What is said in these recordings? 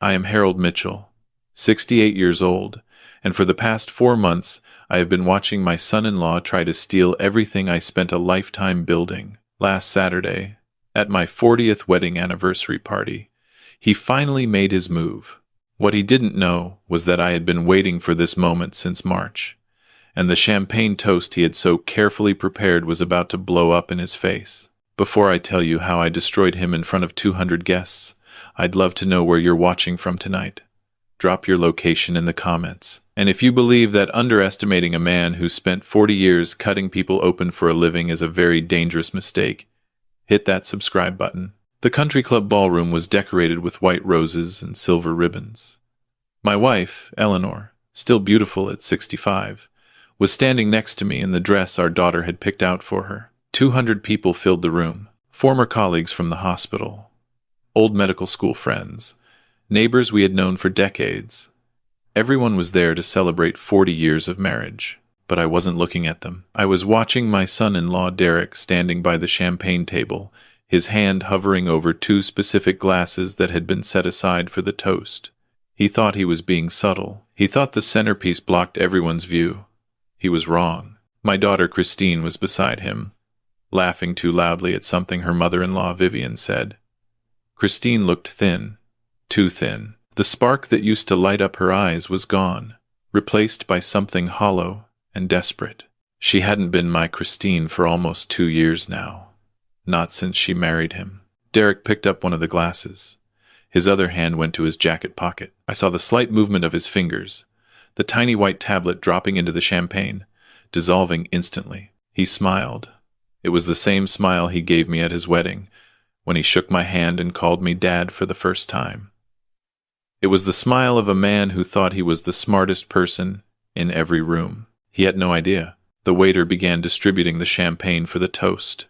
I am Harold Mitchell, 68 years old, and for the past 4 months I have been watching my son-in-law try to steal everything I spent a lifetime building. Last Saturday, at my 40th wedding anniversary party, he finally made his move. What he didn't know was that I had been waiting for this moment since March, and the champagne toast he had so carefully prepared was about to blow up in his face. Before I tell you how I destroyed him in front of 200 guests, I'd love to know where you're watching from tonight. Drop your location in the comments. And if you believe that underestimating a man who spent 40 years cutting people open for a living is a very dangerous mistake, hit that subscribe button. The country club ballroom was decorated with white roses and silver ribbons. My wife, Eleanor, still beautiful at 65, was standing next to me in the dress our daughter had picked out for her. 200 people filled the room, former colleagues from the hospital, old medical school friends, neighbors we had known for decades. Everyone was there to celebrate 40 years of marriage, but I wasn't looking at them. I was watching my son-in-law Derek standing by the champagne table, his hand hovering over 2 specific glasses that had been set aside for the toast. He thought he was being subtle. He thought the centerpiece blocked everyone's view. He was wrong. My daughter Christine was beside him, laughing too loudly at something her mother-in-law Vivian said. Christine looked thin, too thin. The spark that used to light up her eyes was gone, replaced by something hollow and desperate. She hadn't been my Christine for almost 2 years now. Not since she married him. Derek picked up one of the glasses. His other hand went to his jacket pocket. I saw the slight movement of his fingers, the tiny white tablet dropping into the champagne, dissolving instantly. He smiled. It was the same smile he gave me at his wedding, when he shook my hand and called me Dad for the first time. It was the smile of a man who thought he was the smartest person in every room. He had no idea. The waiter began distributing the champagne for the toast.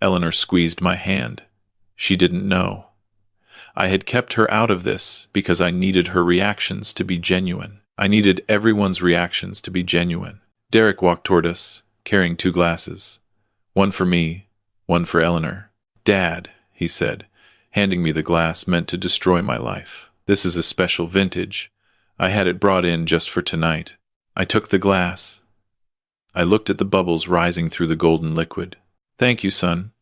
Eleanor squeezed my hand. She didn't know. I had kept her out of this because I needed her reactions to be genuine. I needed everyone's reactions to be genuine. Derek walked toward us, carrying 2 glasses. One for me, one for Eleanor. Dad, he said, handing me the glass meant to destroy my life. This is a special vintage. I had it brought in just for tonight. I took the glass. I looked at the bubbles rising through the golden liquid. Thank you, son,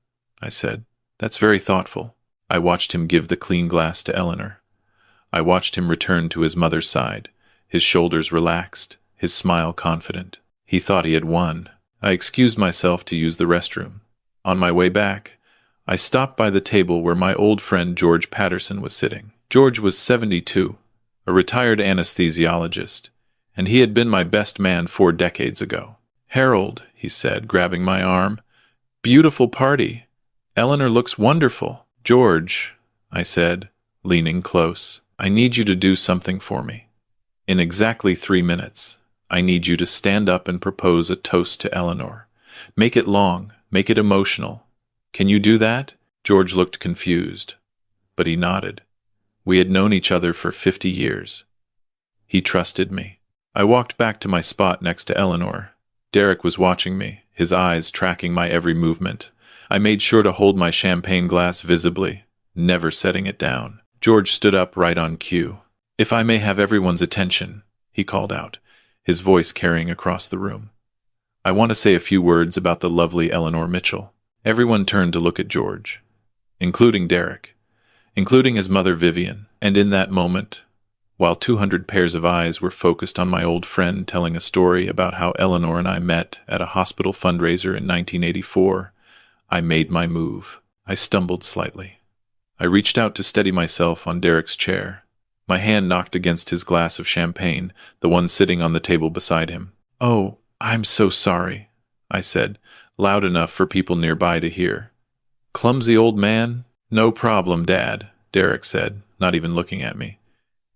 I said. That's very thoughtful. I watched him give the clean glass to Eleanor. I watched him return to his mother's side, his shoulders relaxed, his smile confident. He thought he had won. I excused myself to use the restroom. On my way back, I stopped by the table where my old friend George Patterson was sitting. George was 72, a retired anesthesiologist, and he had been my best man 4 decades ago. Harold, he said, grabbing my arm, beautiful party. Eleanor looks wonderful. George, I said, leaning close, I need you to do something for me. In exactly 3 minutes, I need you to stand up and propose a toast to Eleanor. Make it long, make it emotional. Can you do that? George looked confused, but he nodded. We had known each other for 50 years. He trusted me. I walked back to my spot next to Eleanor. Derek was watching me, his eyes tracking my every movement. I made sure to hold my champagne glass visibly, never setting it down. George stood up right on cue. If I may have everyone's attention, he called out, his voice carrying across the room. I want to say a few words about the lovely Eleanor Mitchell. Everyone turned to look at George, including Derek, including his mother Vivian, and in that moment, while 200 pairs of eyes were focused on my old friend telling a story about how Eleanor and I met at a hospital fundraiser in 1984, I made my move. I stumbled slightly. I reached out to steady myself on Derek's chair. My hand knocked against his glass of champagne, the one sitting on the table beside him. "Oh, I'm so sorry," I said, loud enough for people nearby to hear. "Clumsy old man?" "No problem, Dad," Derek said, not even looking at me.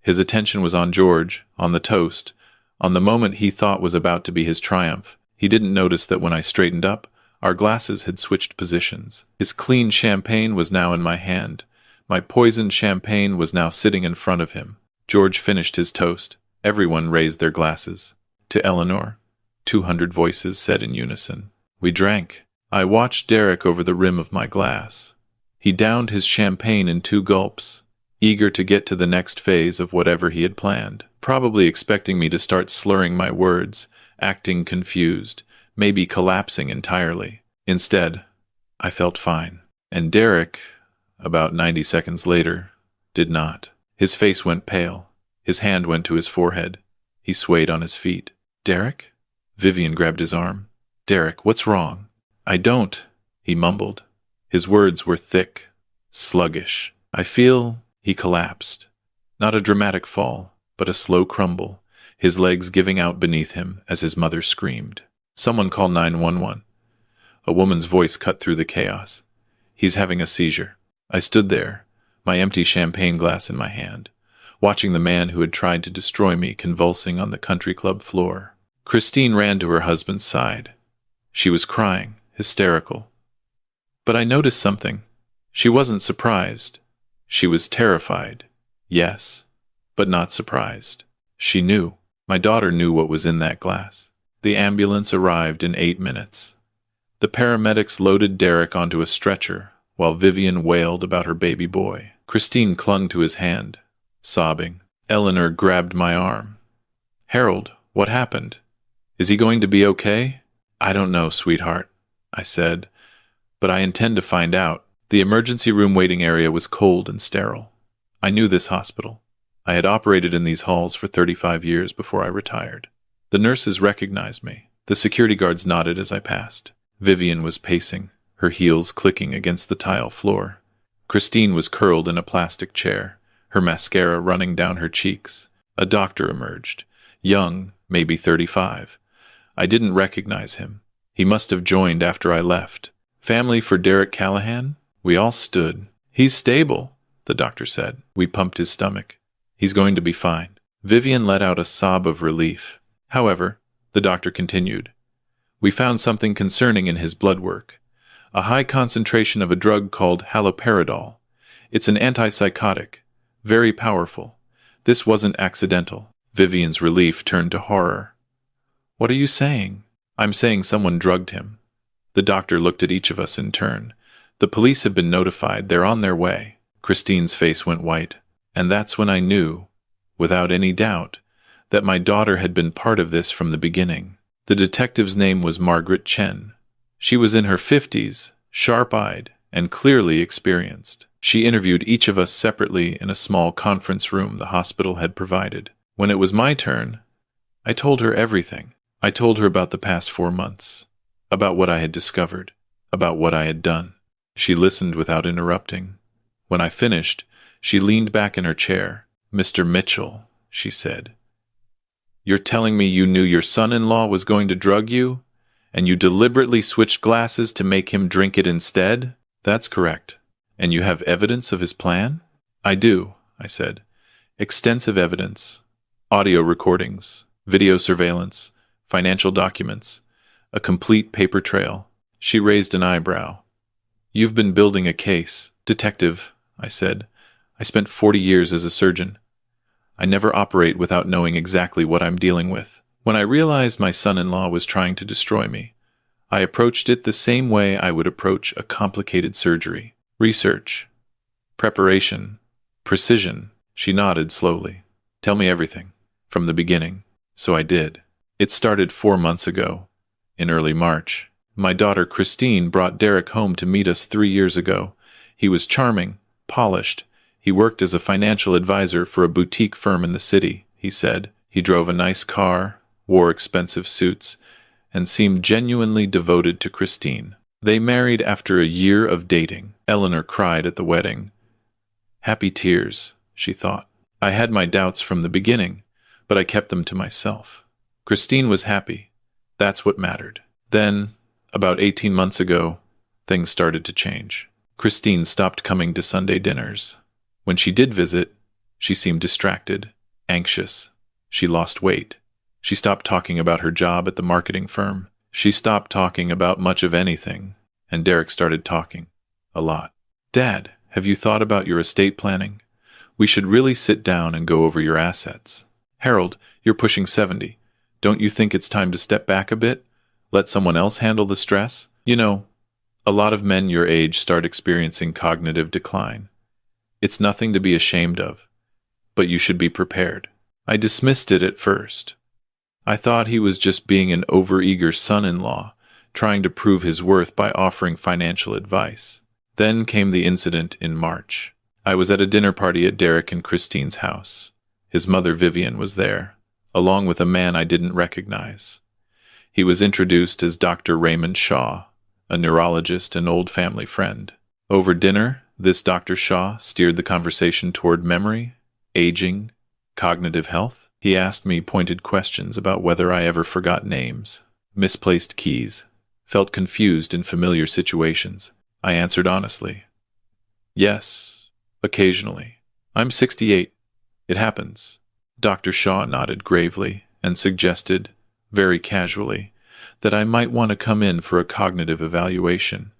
His attention was on George, on the toast, on the moment he thought was about to be his triumph. He didn't notice that when I straightened up, our glasses had switched positions. His clean champagne was now in my hand. My poisoned champagne was now sitting in front of him. George finished his toast. Everyone raised their glasses. "To Eleanor," 200 voices said in unison. We drank. I watched Derek over the rim of my glass. He downed his champagne in 2 gulps. eager to get to the next phase of whatever he had planned, probably expecting me to start slurring my words, acting confused, maybe collapsing entirely. Instead, I felt fine. And Derek, about 90 seconds later, did not. His face went pale. His hand went to his forehead. He swayed on his feet. "Derek?" Vivian grabbed his arm. "Derek, what's wrong?" "I don't," he mumbled. His words were thick, sluggish. "I feel—" He collapsed. Not a dramatic fall, but a slow crumble, his legs giving out beneath him as his mother screamed. "Someone call 911. A woman's voice cut through the chaos. "He's having a seizure." I stood there, my empty champagne glass in my hand, watching the man who had tried to destroy me convulsing on the country club floor. Christine ran to her husband's side. She was crying, hysterical. But I noticed something. She wasn't surprised. She was terrified. Yes, but not surprised. She knew. My daughter knew what was in that glass. The ambulance arrived in 8 minutes. The paramedics loaded Derek onto a stretcher, while Vivian wailed about her baby boy. Christine clung to his hand, sobbing. Eleanor grabbed my arm. "Harold, what happened? Is he going to be okay?" "I don't know, sweetheart," I said, "but I intend to find out." The emergency room waiting area was cold and sterile. I knew this hospital. I had operated in these halls for 35 years before I retired. The nurses recognized me. The security guards nodded as I passed. Vivian was pacing, her heels clicking against the tile floor. Christine was curled in a plastic chair, her mascara running down her cheeks. A doctor emerged, young, maybe 35. I didn't recognize him. He must have joined after I left. "Family for Derek Callahan?" We all stood. "He's stable," the doctor said. We pumped his stomach. "He's going to be fine." Vivian let out a sob of relief. "However," the doctor continued, "we found something concerning in his blood work. A high concentration of a drug called haloperidol. It's an antipsychotic, very powerful. This wasn't accidental." Vivian's relief turned to horror. "What are you saying?" "I'm saying someone drugged him." The doctor looked at each of us in turn. "The police have been notified. They're on their way." Christine's face went white. And that's when I knew, without any doubt, that my daughter had been part of this from the beginning. The detective's name was Margaret Chen. She was in her 50s, sharp-eyed, and clearly experienced. She interviewed each of us separately in a small conference room the hospital had provided. When it was my turn, I told her everything. I told her about the past 4 months, about what I had discovered, about what I had done. She listened without interrupting. When I finished, she leaned back in her chair. "Mr. Mitchell," she said, "you're telling me you knew your son-in-law was going to drug you, and you deliberately switched glasses to make him drink it instead?" "That's correct." "And you have evidence of his plan?" "I do," I said. "Extensive evidence. Audio recordings, video surveillance, financial documents, a complete paper trail." She raised an eyebrow. "You've been building a case." "Detective," I said. "I spent 40 years as a surgeon. I never operate without knowing exactly what I'm dealing with. When I realized my son-in-law was trying to destroy me, I approached it the same way I would approach a complicated surgery. Research, preparation, precision." She nodded slowly. "Tell me everything, from the beginning." So I did. It started 4 months ago, in early March. My daughter Christine brought Derek home to meet us 3 years ago. He was charming, polished. He worked as a financial advisor for a boutique firm in the city, he said. He drove a nice car, wore expensive suits, and seemed genuinely devoted to Christine. They married after a year of dating. Eleanor cried at the wedding. Happy tears, she thought. I had my doubts from the beginning, but I kept them to myself. Christine was happy. That's what mattered. Then, about 18 months ago, things started to change. Christine stopped coming to Sunday dinners. When she did visit, she seemed distracted, anxious. She lost weight. She stopped talking about her job at the marketing firm. She stopped talking about much of anything, and Derek started talking. A lot. "Dad, have you thought about your estate planning? We should really sit down and go over your assets. Harold, you're pushing 70. Don't you think it's time to step back a bit? Let someone else handle the stress? You know, a lot of men your age start experiencing cognitive decline. It's nothing to be ashamed of, but you should be prepared. I dismissed it at first. I thought he was just being an overeager son-in-law, trying to prove his worth by offering financial advice. Then came the incident in March. I was at a dinner party at Derek and Christine's house. His mother Vivian was there, along with a man I didn't recognize. He was introduced as Dr. Raymond Shaw, a neurologist and old family friend. Over dinner, this Dr. Shaw steered the conversation toward memory, aging, cognitive health. He asked me pointed questions about whether I ever forgot names, misplaced keys, felt confused in familiar situations. I answered honestly. Yes, occasionally. I'm 68. It happens. Dr. Shaw nodded gravely and suggested, very casually, that I might want to come in for a cognitive evaluation,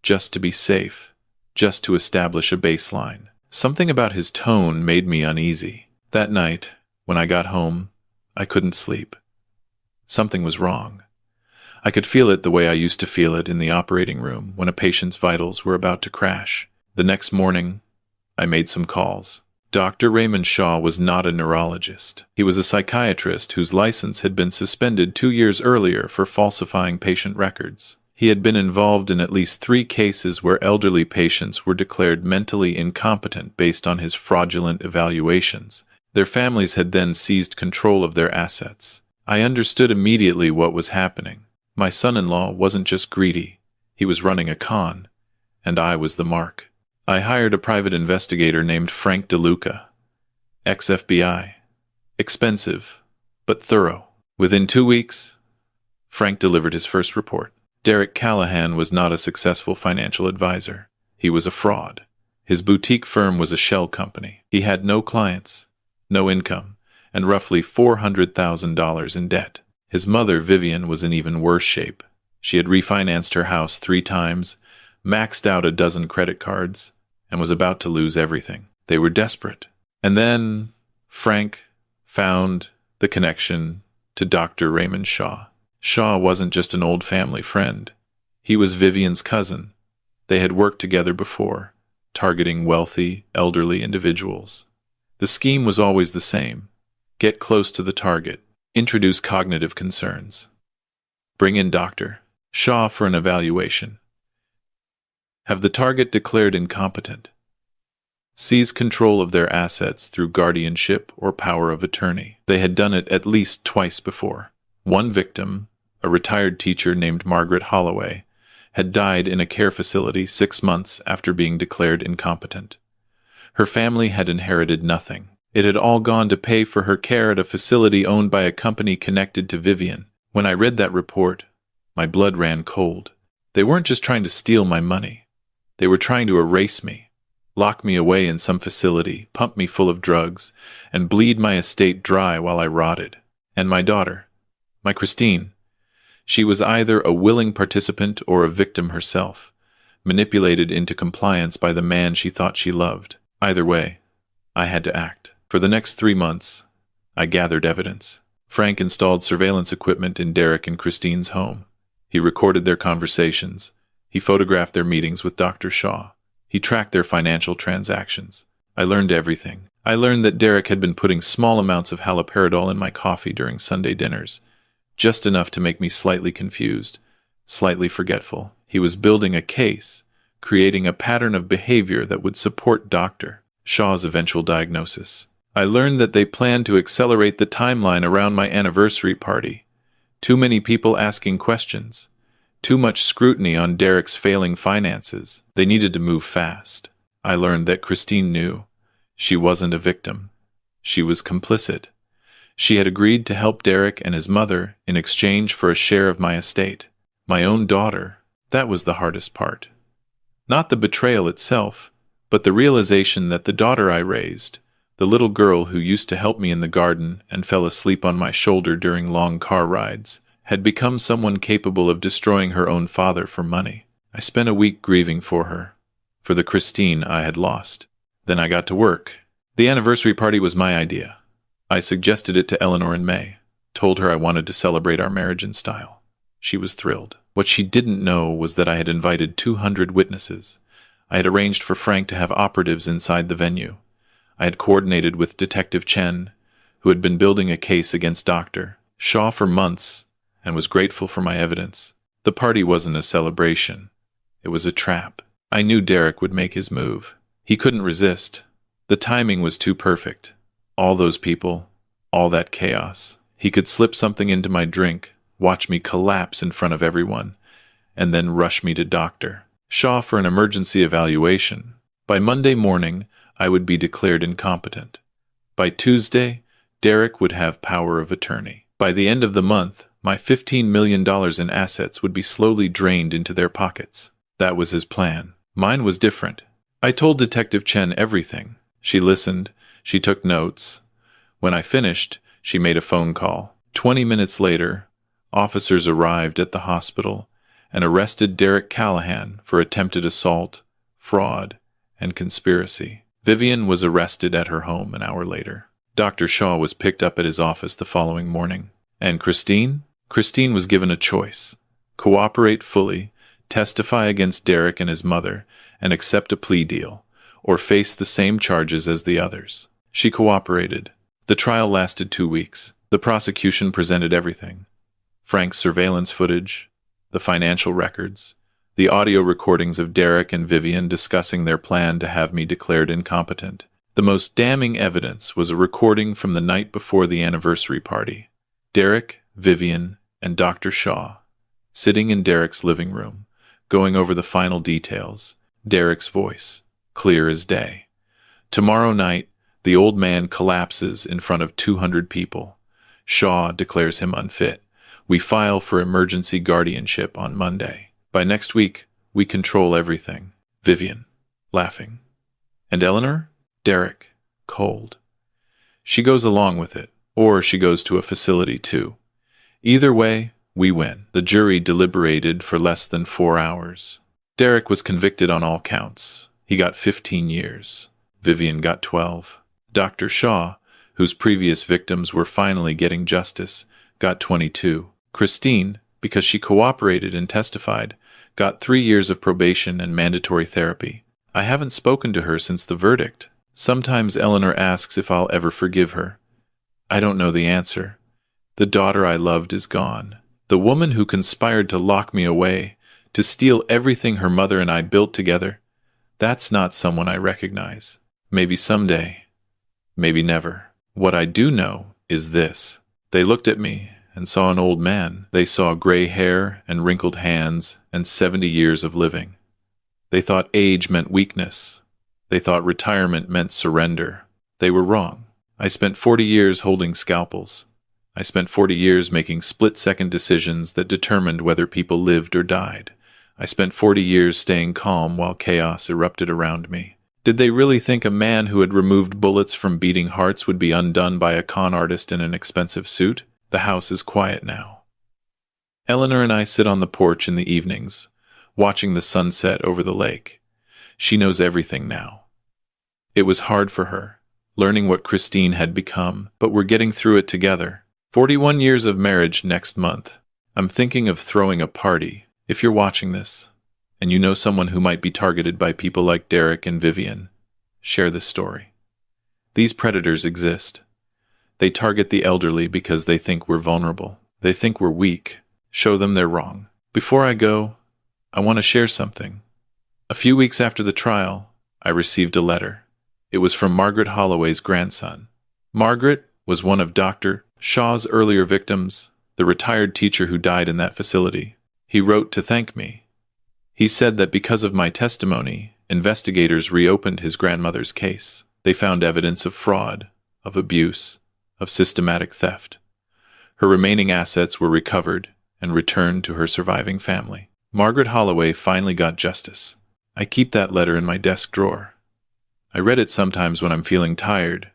just to be safe, just to establish a baseline. Something about his tone made me uneasy. That night, when I got home, I couldn't sleep. Something was wrong. I could feel it the way I used to feel it in the operating room when a patient's vitals were about to crash. The next morning, I made some calls. Dr. Raymond Shaw was not a neurologist. He was a psychiatrist whose license had been suspended 2 years earlier for falsifying patient records. He had been involved in at least 3 cases where elderly patients were declared mentally incompetent based on his fraudulent evaluations. Their families had then seized control of their assets. I understood immediately what was happening. My son-in-law wasn't just greedy. He was running a con, and I was the mark. I hired a private investigator named Frank DeLuca, ex-FBI. Expensive, but thorough. Within 2 weeks, Frank delivered his first report. Derek Callahan was not a successful financial advisor. He was a fraud. His boutique firm was a shell company. He had no clients, no income, and roughly $400,000 in debt. His mother, Vivian, was in even worse shape. She had refinanced her house 3 times, maxed out a dozen credit cards, and was about to lose everything. They were desperate. And then Frank found the connection to Dr. Raymond Shaw. Shaw wasn't just an old family friend. He was Vivian's cousin. They had worked together before, targeting wealthy, elderly individuals. The scheme was always the same. Get close to the target. Introduce cognitive concerns. Bring in Dr. Shaw for an evaluation. Have the target declared incompetent. Seize control of their assets through guardianship or power of attorney. They had done it at least twice before. One victim, a retired teacher named Margaret Holloway, had died in a care facility 6 months after being declared incompetent. Her family had inherited nothing. It had all gone to pay for her care at a facility owned by a company connected to Vivian. When I read that report, my blood ran cold. They weren't just trying to steal my money. They were trying to erase me, lock me away in some facility, pump me full of drugs, and bleed my estate dry while I rotted. And my daughter, my Christine, she was either a willing participant or a victim herself, manipulated into compliance by the man she thought she loved. Either way, I had to act. For the next 3 months, I gathered evidence. Frank installed surveillance equipment in Derek and Christine's home. He recorded their conversations. He photographed their meetings with Dr. Shaw. He tracked their financial transactions. I learned everything. I learned that Derek had been putting small amounts of haloperidol in my coffee during Sunday dinners, just enough to make me slightly confused, slightly forgetful. He was building a case, creating a pattern of behavior that would support Dr. Shaw's eventual diagnosis. I learned that they planned to accelerate the timeline around my anniversary party. Too many people asking questions. Too much scrutiny on Derek's failing finances. They needed to move fast. I learned that Christine knew. She wasn't a victim. She was complicit. She had agreed to help Derek and his mother in exchange for a share of my estate. My own daughter, that was the hardest part. Not the betrayal itself, but the realization that the daughter I raised, the little girl who used to help me in the garden and fell asleep on my shoulder during long car rides, had become someone capable of destroying her own father for money. I spent a week grieving for her, for the Christine I had lost. Then I got to work. The anniversary party was my idea. I suggested it to Eleanor in May, told her I wanted to celebrate our marriage in style. She was thrilled. What she didn't know was that I had invited 200 witnesses. I had arranged for Frank to have operatives inside the venue. I had coordinated with Detective Chen, who had been building a case against Dr. Shaw for months and was grateful for my evidence. The party wasn't a celebration. It was a trap. I knew Derek would make his move. He couldn't resist. The timing was too perfect. All those people, all that chaos. He could slip something into my drink, watch me collapse in front of everyone, and then rush me to Dr. Shaw for an emergency evaluation. By Monday morning, I would be declared incompetent. By Tuesday, Derek would have power of attorney. By the end of the month, my $15 million in assets would be slowly drained into their pockets. That was his plan. Mine was different. I told Detective Chen everything. She listened. She took notes. When I finished, she made a phone call. 20 minutes later, officers arrived at the hospital and arrested Derek Callahan for attempted assault, fraud, and conspiracy. Vivian was arrested at her home an hour later. Dr. Shaw was picked up at his office the following morning. And Christine? Christine was given a choice. Cooperate fully, testify against Derek and his mother, and accept a plea deal, or face the same charges as the others. She cooperated. The trial lasted 2 weeks. The prosecution presented everything. Frank's surveillance footage, the financial records, the audio recordings of Derek and Vivian discussing their plan to have me declared incompetent. The most damning evidence was a recording from the night before the anniversary party. Derek, Vivian, and Dr. Shaw, sitting in Derek's living room, going over the final details. Derek's voice, clear as day. Tomorrow night, the old man collapses in front of 200 people. Shaw declares him unfit. We file for emergency guardianship on Monday. By next week, we control everything. Vivian, laughing. And Eleanor? Derek, cold. She goes along with it, or she goes to a facility too. Either way, we win. The jury deliberated for less than 4 hours. Derek was convicted on all counts. He got 15 years. Vivian got 12. Dr. Shaw, whose previous victims were finally getting justice, got 22. Christine, because she cooperated and testified, got 3 years of probation and mandatory therapy. I haven't spoken to her since the verdict. Sometimes Eleanor asks if I'll ever forgive her. I don't know the answer. The daughter I loved is gone. The woman who conspired to lock me away, to steal everything her mother and I built together, that's not someone I recognize. Maybe someday. Maybe never. What I do know is this. They looked at me and saw an old man. They saw gray hair and wrinkled hands and 70 years of living. They thought age meant weakness. They thought retirement meant surrender. They were wrong. I spent 40 years holding scalpels. I spent 40 years making split-second decisions that determined whether people lived or died. I spent 40 years staying calm while chaos erupted around me. Did they really think a man who had removed bullets from beating hearts would be undone by a con artist in an expensive suit? The house is quiet now. Eleanor and I sit on the porch in the evenings, watching the sunset over the lake. She knows everything now. It was hard for her, learning what Christine had become, but we're getting through it together. 41 years of marriage next month. I'm thinking of throwing a party. If you're watching this, and you know someone who might be targeted by people like Derek and Vivian, share this story. These predators exist. They target the elderly because they think we're vulnerable. They think we're weak. Show them they're wrong. Before I go, I want to share something. A few weeks after the trial, I received a letter. It was from Margaret Holloway's grandson. Margaret was one of Dr. Shaw's earlier victims, the retired teacher who died in that facility. He wrote to thank me. He said that because of my testimony, investigators reopened his grandmother's case. They found evidence of fraud, of abuse, of systematic theft. Her remaining assets were recovered and returned to her surviving family. Margaret Holloway finally got justice. I keep that letter in my desk drawer. I read it sometimes when I'm feeling tired,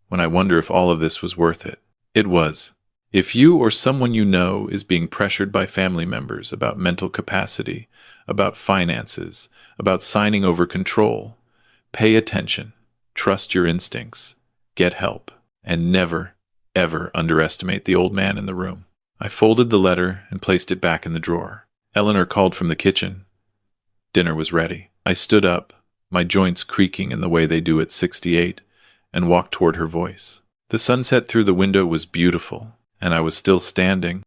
when I wonder if all of this was worth it. It was. If you or someone you know is being pressured by family members about mental capacity, about finances, about signing over control, pay attention, trust your instincts, get help, and never, ever underestimate the old man in the room. I folded the letter and placed it back in the drawer. Eleanor called from the kitchen. Dinner was ready. I stood up, my joints creaking in the way they do at 68, and walked toward her voice. The sunset through the window was beautiful, and I was still standing,